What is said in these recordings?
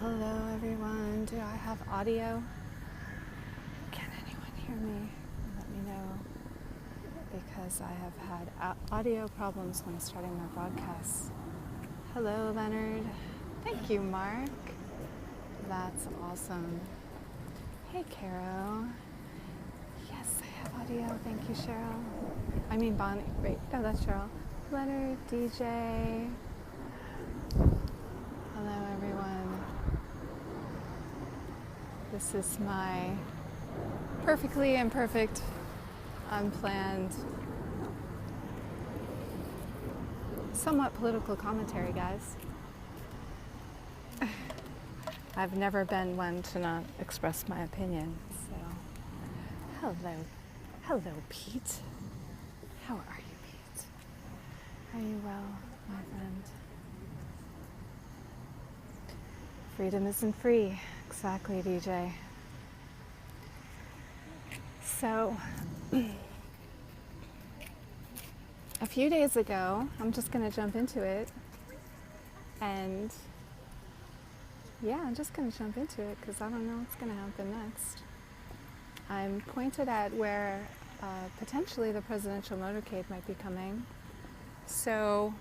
Hello everyone, do I have audio? Can anyone hear me? Let me know, because I have had audio problems when starting my broadcasts. Hello Leonard. Thank you, Mark. That's awesome. Hey Caro. Yes, I have audio. Thank you, Cheryl. I mean Bonnie. Wait, no, that's Cheryl. Leonard, DJ. Hello everyone. This is my perfectly imperfect, unplanned, somewhat political commentary, guys. I've never been one to not express my opinion, so hello Pete. How are you, Pete? Are you well, my friend? Freedom isn't free. Exactly, DJ. So, a few days ago, I'm just going to jump into it, and I'm just going to jump into it because I don't know what's going to happen next. I'm pointed at where potentially the presidential motorcade might be coming. So,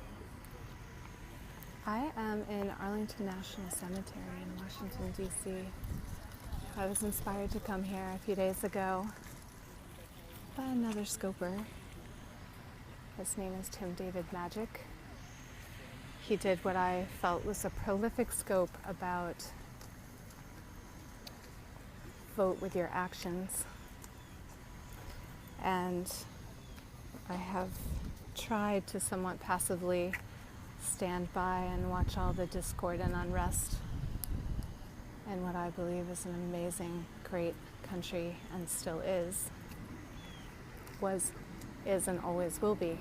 I am in Arlington National Cemetery in Washington, D.C. I was inspired to come here a few days ago by another scoper. His name is Tim David Magic. He did what I felt was a prolific scope about vote with your actions. And I have tried to somewhat passively stand by and watch all the discord and unrest in what I believe is an amazing, great country, and still is, and always will be.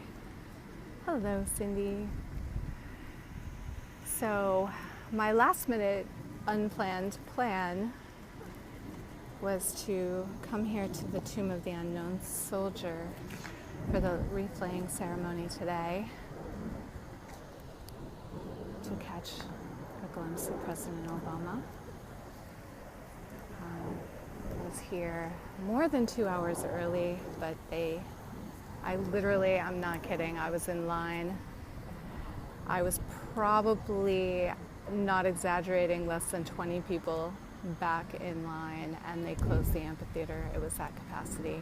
Hello, Cindy. So, my last minute unplanned plan was to come here to the Tomb of the Unknown Soldier for the wreath-laying ceremony today, to catch a glimpse of President Obama. I was here more than 2 hours early, but I'm not kidding, I was in line. I was probably, not exaggerating, less than 20 people back in line, and they closed the amphitheater. It was at capacity.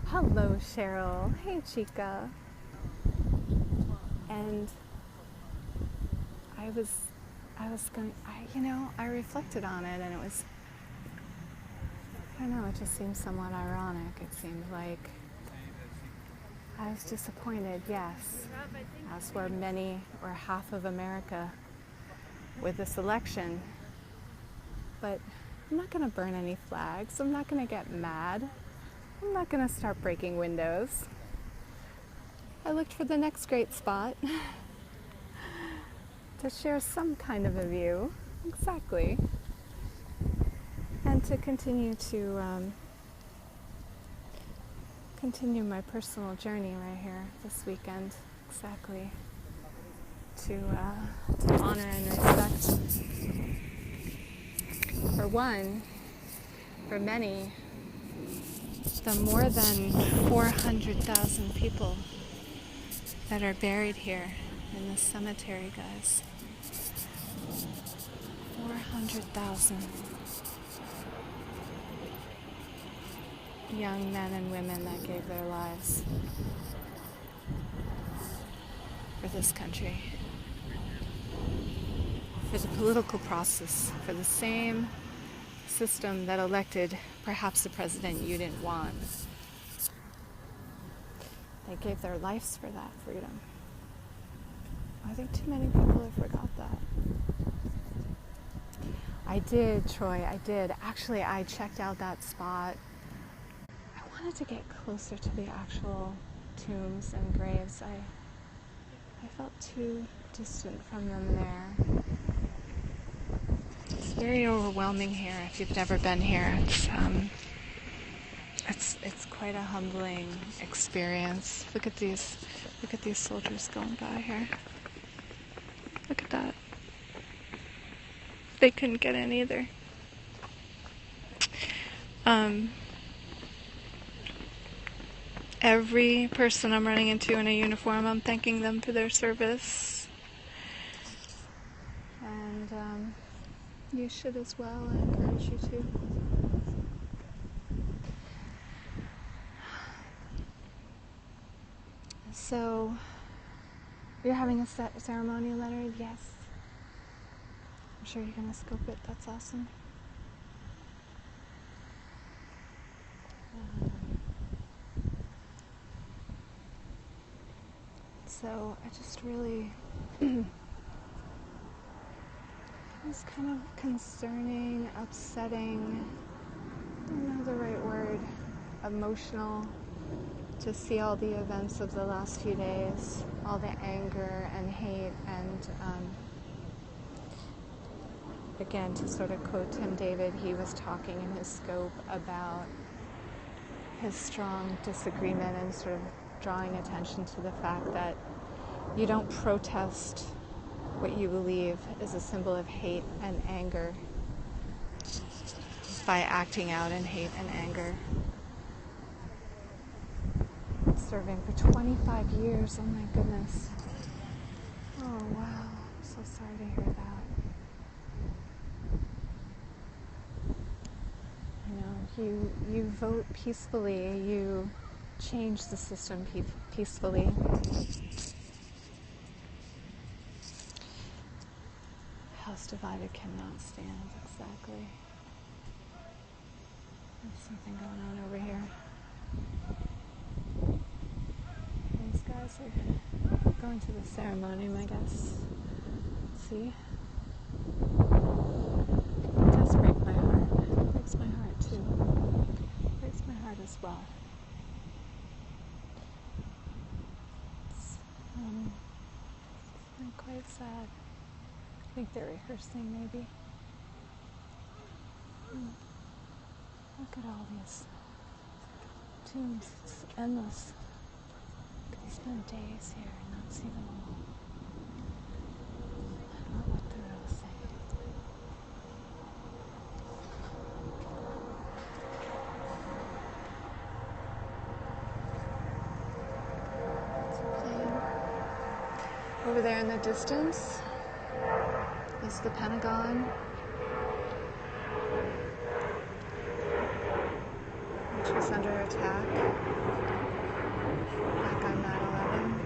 Hello, Cheryl. Hey, Chica. And I reflected on it, and it just seemed somewhat ironic. It seemed like I was disappointed, yes, as were many or half of America with this election. But I'm not going to burn any flags. I'm not going to get mad. I'm not going to start breaking windows. I looked for the next great spot to share some kind of a view, exactly, and to continue my personal journey right here this weekend, exactly, to honor and respect, for one, for many, the more than 400,000 people that are buried here in this cemetery, guys. 400,000 young men and women that gave their lives for this country, for the political process, for the same system that elected perhaps the president you didn't want. They gave their lives for that freedom. I think too many people have forgot that. I did, Troy, I did. Actually, I checked out that spot. I wanted to get closer to the actual tombs and graves. I felt too distant from them there. It's very overwhelming here if you've never been here. It's quite a humbling experience. Look at these soldiers going by here. Look at that. they couldn't get in either. Every person I'm running into in a uniform, I'm thanking them for their service. And you should as well. I encourage you to. So, you're having a ceremony, Leonard? Yes. I'm sure you're going to scope it. That's awesome. So I just really, it's kind of concerning, upsetting, I don't know the right word, emotional, to see all the events of the last few days, all the anger and hate, and again, to sort of quote Tim David, he was talking in his scope about his strong disagreement and sort of drawing attention to the fact that you don't protest what you believe is a symbol of hate and anger by acting out in hate and anger. Serving for 25 years, oh my goodness. Oh wow, I'm so sorry to hear that. You vote peacefully, you change the system peacefully. House divided cannot stand, exactly. There's something going on over here. These guys are going to the ceremony, I guess. See? It does break my heart. It breaks my heart too. It breaks my heart as well. It's quite sad. I think they're rehearsing, maybe. Look at all these tombs. It's endless. You can spend days here and not see them all. I don't know what they're all saying. Over there in the distance is the Pentagon, which was under attack back on 9/11.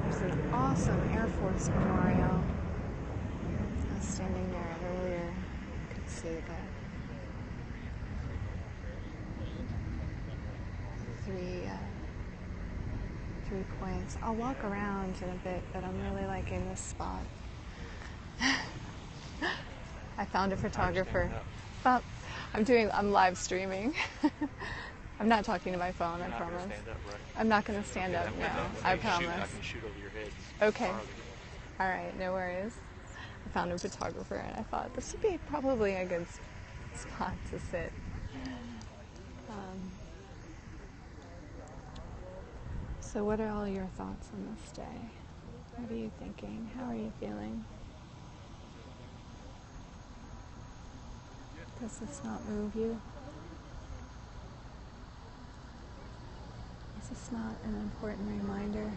There's an awesome Air Force memorial. I was standing there earlier. I could see the three points. I'll walk around in a bit, but I'm really liking this spot. I found a photographer. Well, I'm live streaming. I'm not talking to my phone, I promise. I'm not going to stand up, no. I promise. I can shoot over your head. Okay. All right, no worries. I found a photographer and I thought this would be probably a good spot to sit. So what are all your thoughts on this day? What are you thinking? How are you feeling? Does this not move you? Is this not an important reminder?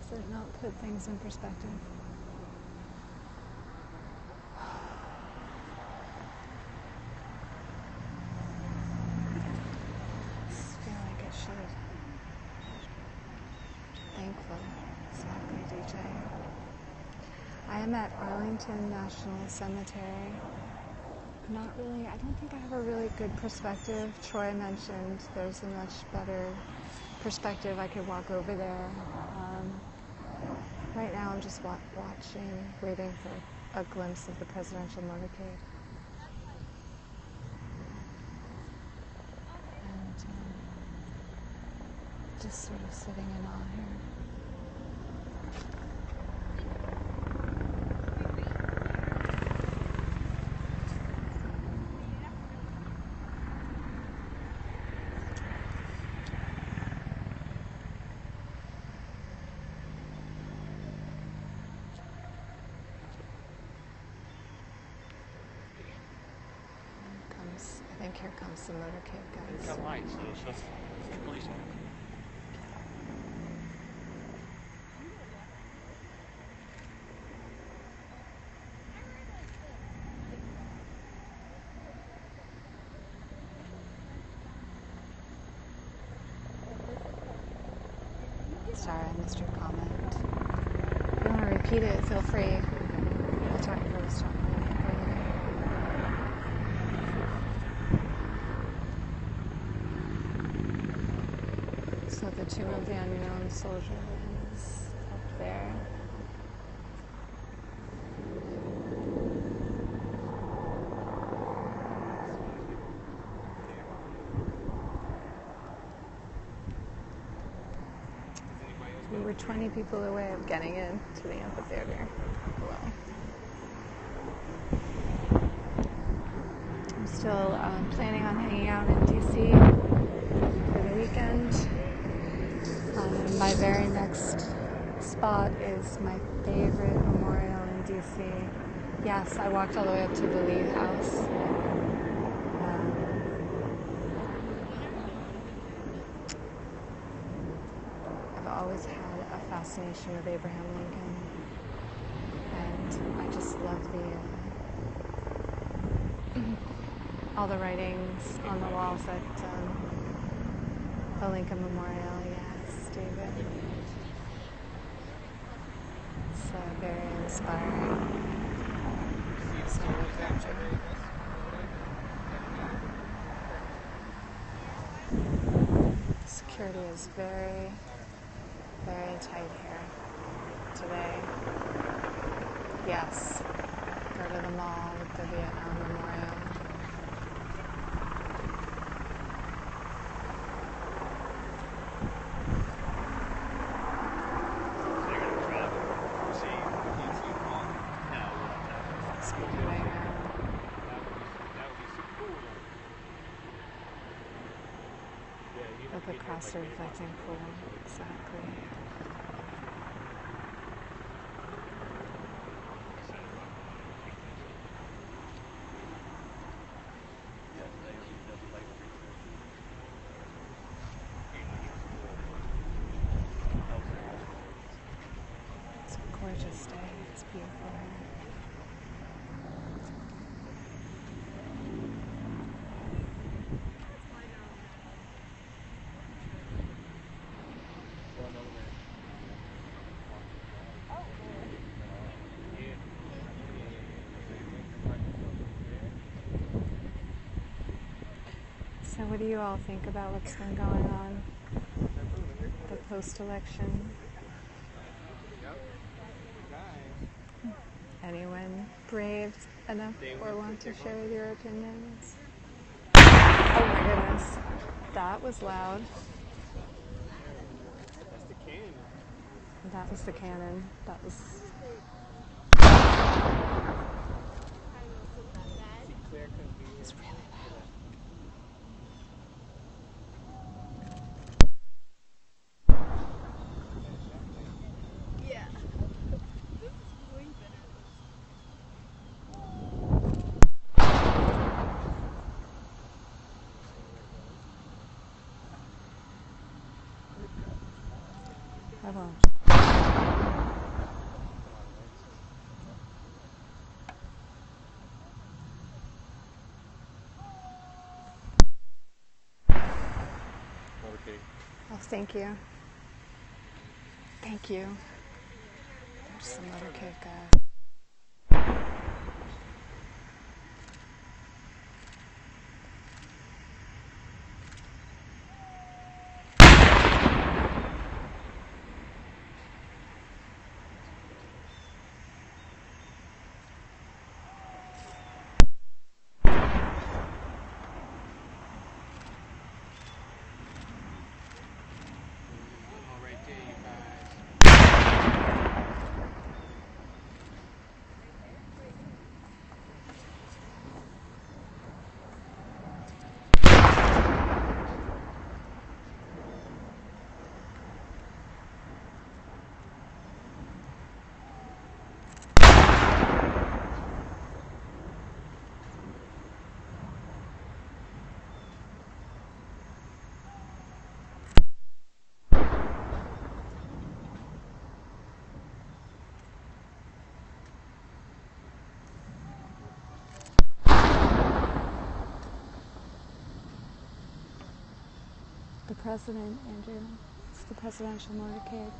Does it not put things in perspective? I feel like it should. Thankful. Exactly, DJ. I am at Arlington National Cemetery. I don't think I have a really good perspective. Troy mentioned there's a much better perspective. I could walk over there. Right now I'm just watching, waiting for a glimpse of the presidential motorcade. And just sort of sitting in awe here. here comes the motorcade, guys. It's got lights, so it's just police. Sorry, I missed your comment. If you want to repeat it, feel free. The photographer was talking earlier. So the Tomb of the Unknown Soldier is up there. We were 20 people away of getting into the amphitheater. Well, I'm still planning on hanging out in DC for the weekend. My very next spot is my favorite memorial in DC. Yes, I walked all the way up to the Lee House. I've always had a fascination with Abraham Lincoln, and I just love all the writings on the walls at the Lincoln Memorial. Yes, David. It's very inspiring. So security is very, very tight here today. Yes, go to the mall with the Vietnam Memorial. Look across the reflecting pool, exactly. It's a gorgeous day, it's beautiful here. So what do you all think about what's been going on? The post-election? Anyone brave enough or want to share your opinions? Oh my goodness, that was loud. That's the cannon. That was the cannon. That was... It's really loud. Yeah. I won't. Okay. Oh, thank you. Thank you. There's some motorcade guy. The president, Andrew. It's the presidential motorcade.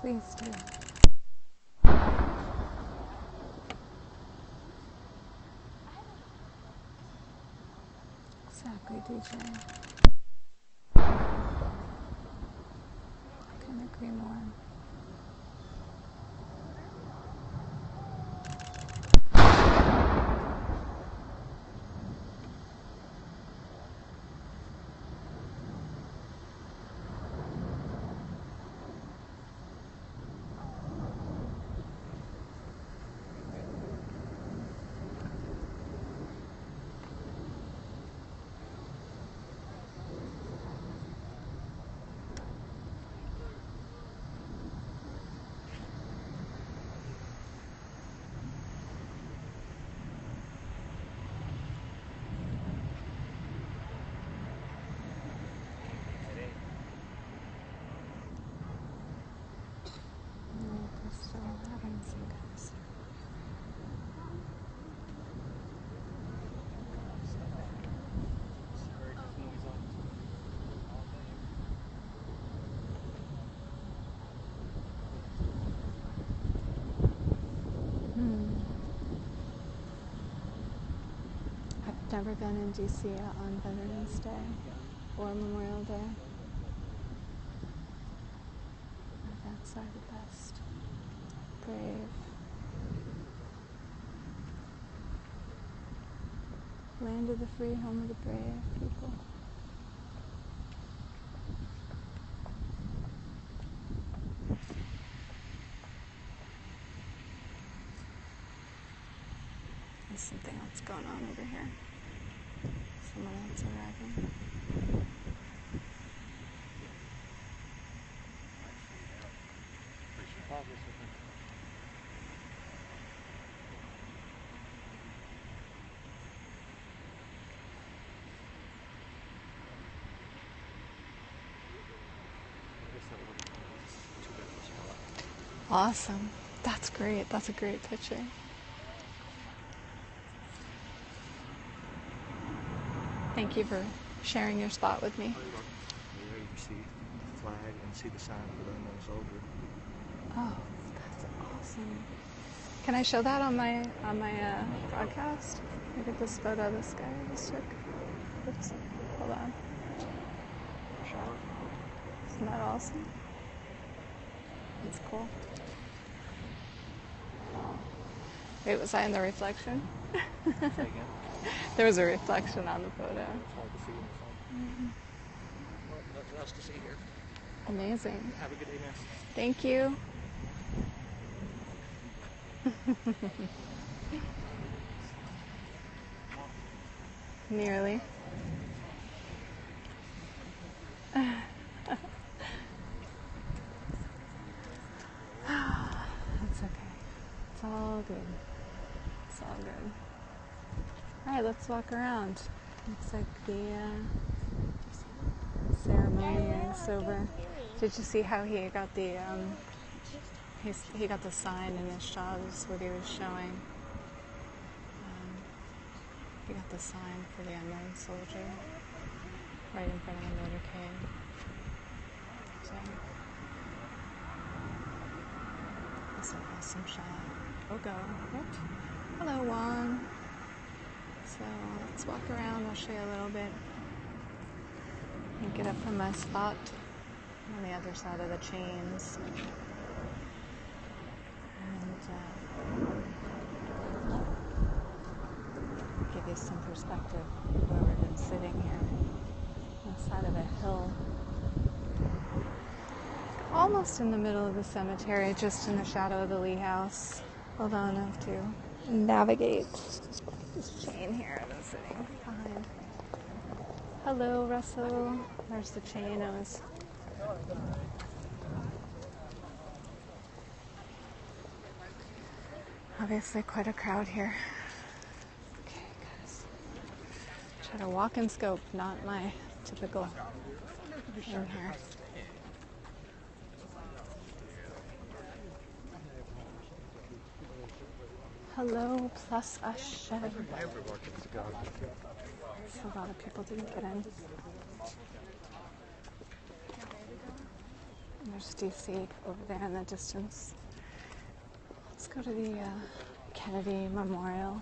Please do. Exactly, DJ. Couldn't agree more. Still having some kind of I've never been in DC on Veterans Day or Memorial Day. My events are the best. Brave. Land of the free, home of the brave people. There's something else going on over here. Someone else arriving. Awesome. That's great. That's a great picture. Thank you for sharing your spot with me. Here you see the flag and see the sign for the unknown soldier. Oh, that's awesome. Can I show that on my broadcast? Look at this photo this guy just took. Oops. Hold on. Isn't that awesome? That's cool. Wait, was I in the reflection? There was a reflection on the photo. It's hard to see in the sun. Well, nothing else to see here. Amazing. Have a good day, man. Thank you. Nearly. That's okay. It's all good. It's all good. All right, let's walk around. Looks like the ceremony is over. Did you see how he got the he got the sign in his shot? Is what he was showing. He got the sign for the unknown soldier right in front of the motorcade. So that's an awesome shot. Oh, go. What? Hello, Juan. So let's walk around. I'll show you a little bit. And get up from my spot on the other side of the chains. And give you some perspective where we've been sitting here on the side of a hill. Almost in the middle of the cemetery, just in the shadow of the Lee House. Hold on, I have to navigate There's Jane here that's sitting behind. Hello, Russell. There's the chain. I was obviously quite a crowd here. Okay, guys. Try to walk and scope, not my typical in here. Hello, plus a shed. So a lot of people didn't get in. And there's DC over there in the distance. Let's go to the Kennedy Memorial.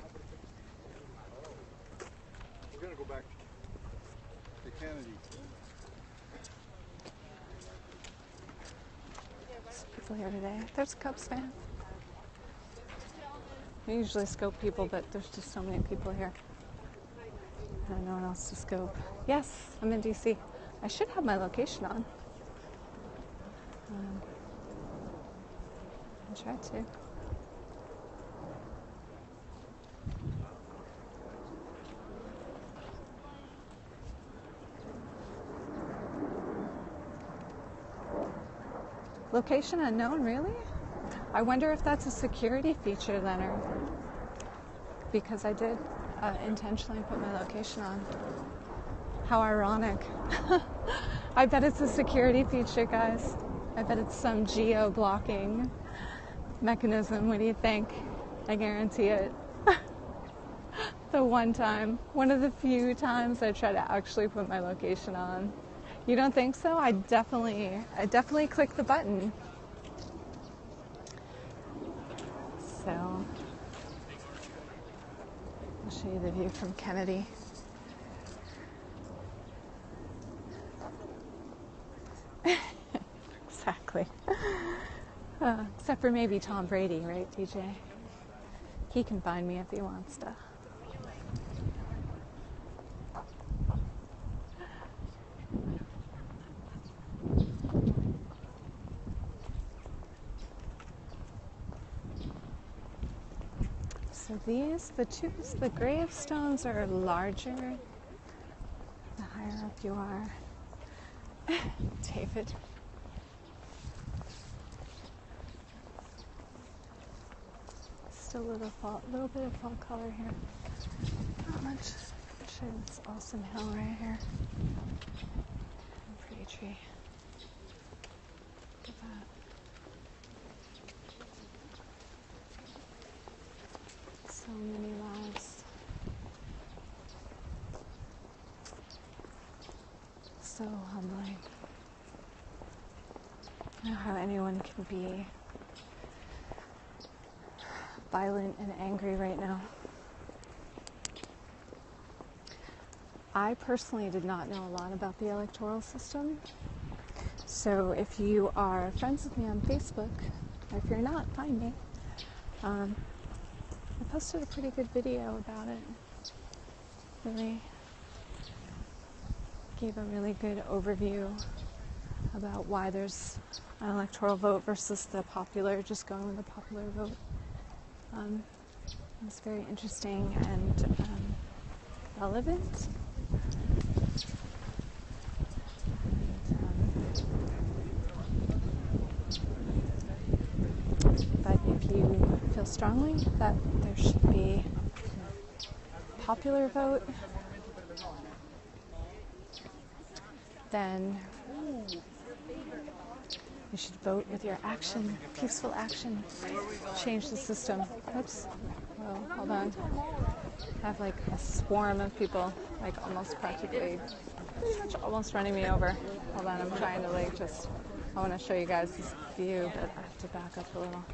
We're going to go back to Kennedy. There's people here today. There's a Cubs fan. We usually scope people, but there's just so many people here. And no one else to scope. Yes, I'm in DC. I should have my location on. I'll try to. Location unknown, really? I wonder if that's a security feature then, or because I did intentionally put my location on. How ironic. I bet it's a security feature, guys. I bet it's some geo-blocking mechanism. What do you think? I guarantee it. The one of the few times I try to actually put my location on. You don't think so? I definitely click the button. So, I'll show you the view from Kennedy. Exactly. Except for maybe Tom Brady, right, DJ? He can find me if he wants to. So the gravestones are larger the higher up you are. David. Still a little bit of fall color here. Not much. Show you this awesome hill right here. Pretty tree. Look at that. So many lives. So humbling. I don't know how anyone can be violent and angry right now. I personally did not know a lot about the electoral system. So if you are friends with me on Facebook, or if you're not, find me. I posted a pretty good video about it. Really gave a really good overview about why there's an electoral vote versus the popular, just going with the popular vote. It's very interesting and relevant. But if you feel strongly that there should be popular vote, then you should vote with your action, peaceful action. Change the system. Oops. Oh, hold on. I have like a swarm of people, like almost practically, pretty much almost running me over. Hold on, I'm trying to like just, I want to show you guys this view, but I have to back up a little.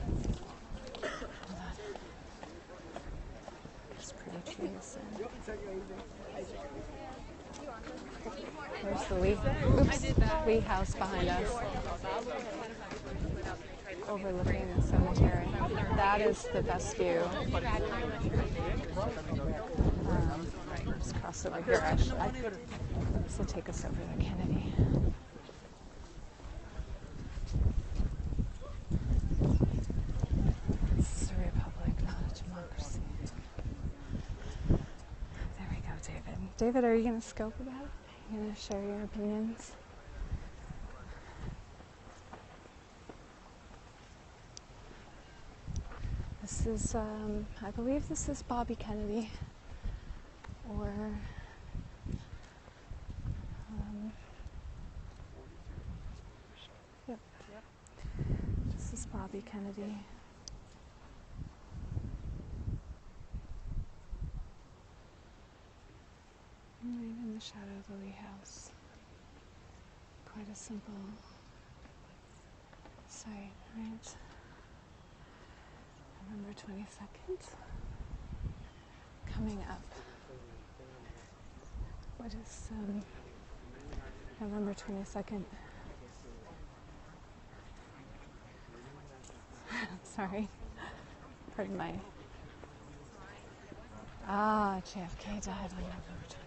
Hold on. There's pretty trees. There's the Lee house behind us, overlooking the cemetery. That is the best view. Just cross over here, actually. This will take us over to Kennedy. This is a republic, not a democracy. David, are you going to scope about it? Are you going to share your opinions? This is, I believe this is Bobby Kennedy, or yep, this is Bobby Kennedy. Right in the shadow of the Lee House. Quite a simple site, right? November 22nd. Coming up. What is November 22nd? Sorry. Pardon my... JFK died on November 22nd.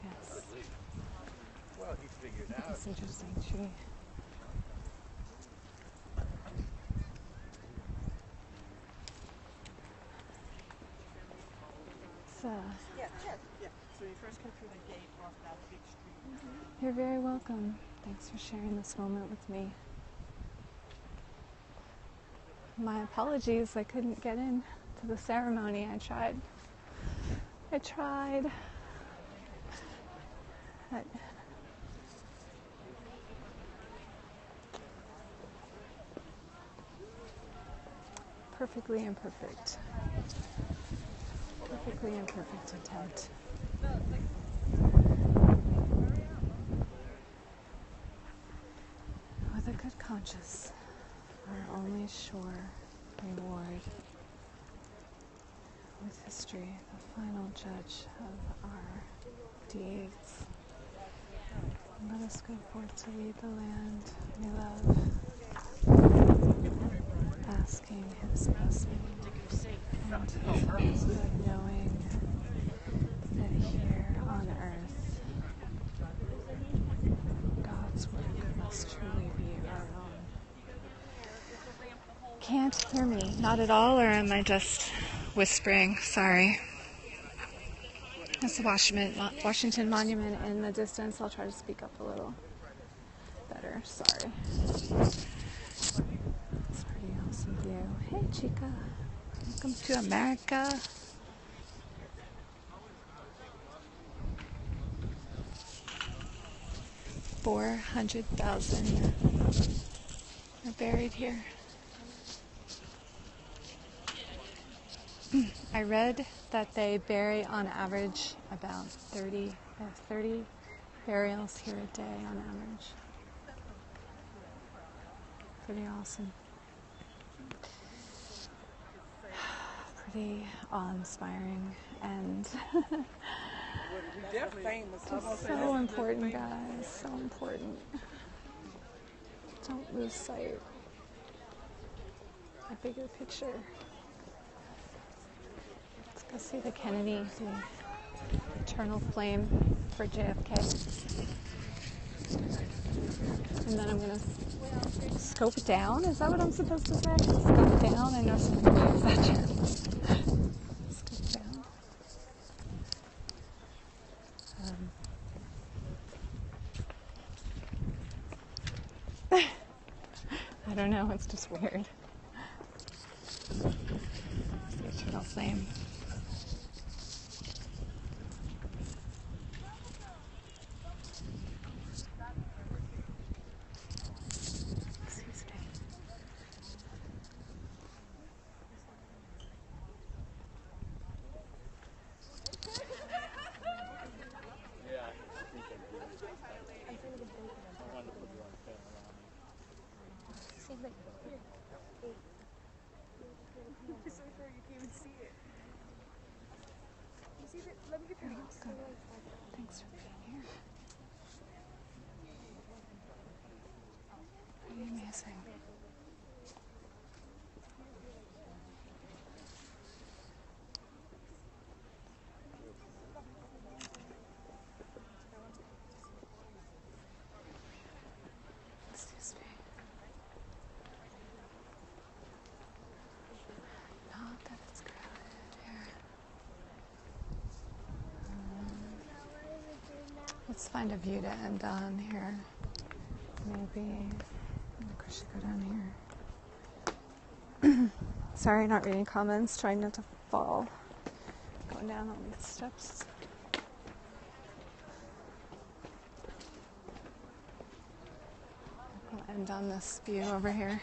Yes. Well, he figured out. That's interesting tree. Yeah. So you first come through the gate off that big street. You're very welcome. Thanks for sharing this moment with me. My apologies, I couldn't get in to the ceremony. I tried. But perfectly imperfect attempt. With a good conscience, our only sure reward. With history, the final judge of our deeds. Let us go forth to lead the land we love, asking his blessing and his good, knowing that here on earth, God's work must truly be our own. Can't hear me, not at all, or am I just whispering? Sorry. That's the Washington Monument in the distance. I'll try to speak up a little better. Sorry. It's a pretty awesome view. Hey, Chica. Welcome to America. $400,000 are buried here. I read that they bury on average about 30 burials here a day on average. Pretty awesome. Pretty awe-inspiring and They're famous. just so important, guys. So important. Don't lose sight. A bigger picture. Let's go see the Kennedy, the eternal flame for JFK. And then I'm going to scope it down. Is that what I'm supposed to say? Scope it down? I know some people use that term. Scope down. I don't know, it's just weird. It's the eternal flame. Excuse me. So far you can't even see it. You see that? Let me get through. Thanks for being here. Pretty amazing. Excuse me. Not that it's crowded here. Let's find a view to end on here. Maybe I should go down here. Sorry, not reading comments. Trying not to fall. Going down all these steps. We'll end on this view over here.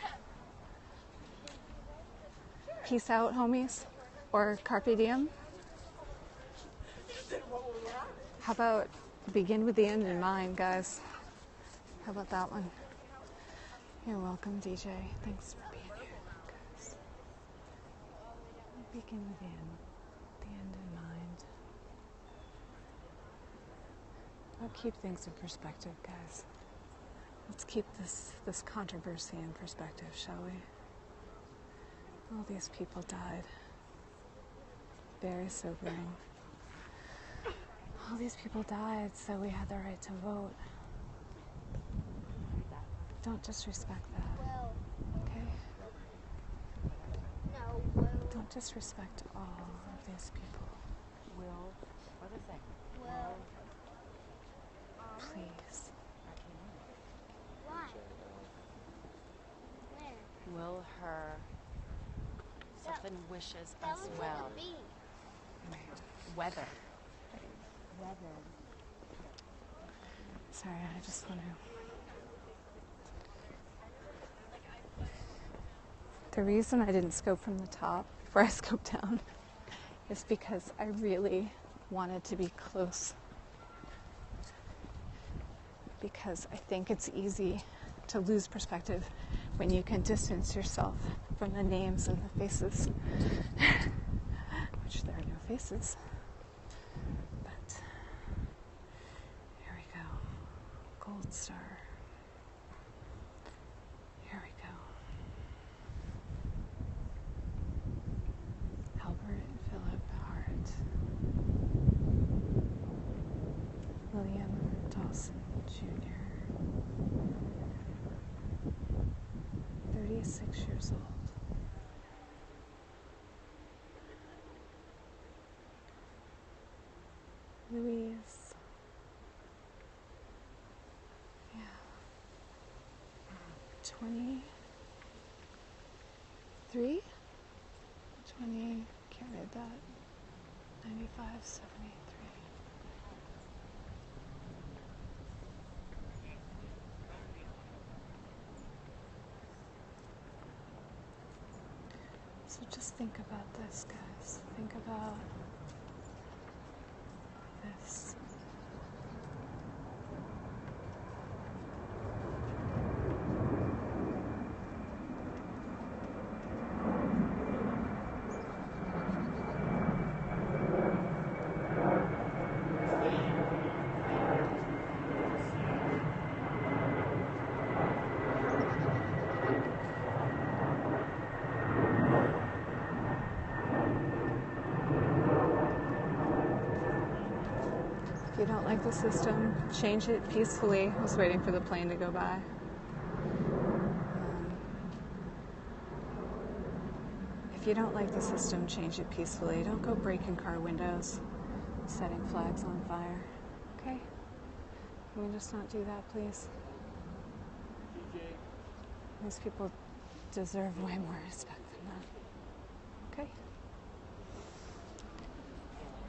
Peace out, homies. Or carpe diem. How about begin with the end in mind, guys? How about that one? You're welcome, DJ. Thanks for being here, guys. Begin with the end in mind. I'll keep things in perspective, guys. Let's keep this controversy in perspective, shall we? All these people died. Very sobering. All these people died, so we had the right to vote. Don't disrespect that, okay? Don't disrespect all of these people. What is that? Please. Will her soften wishes as well? Weather. Sorry, I just want to... The reason I didn't scope from the top before I scoped down is because I really wanted to be close. Because I think it's easy to lose perspective when you can distance yourself from the names and the faces, which there are no faces. But here we go. Gold star. Here we go. Albert Philip Hart. William Dawson Jr. 36 years old. Louise. Yeah. 23? 20, can't read that. 95, 73. So just think about this, guys. Think about this. If you don't like the system, change it peacefully. I was waiting for the plane to go by. If you don't like the system, change it peacefully. Don't go breaking car windows, setting flags on fire. Okay? Can we just not do that, please? These people deserve way more respect than that. Okay?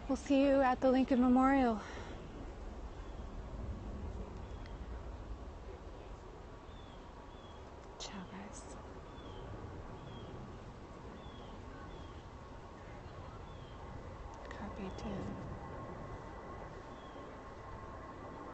We'll see you at the Lincoln Memorial. Ciao, guys. Carpe diem.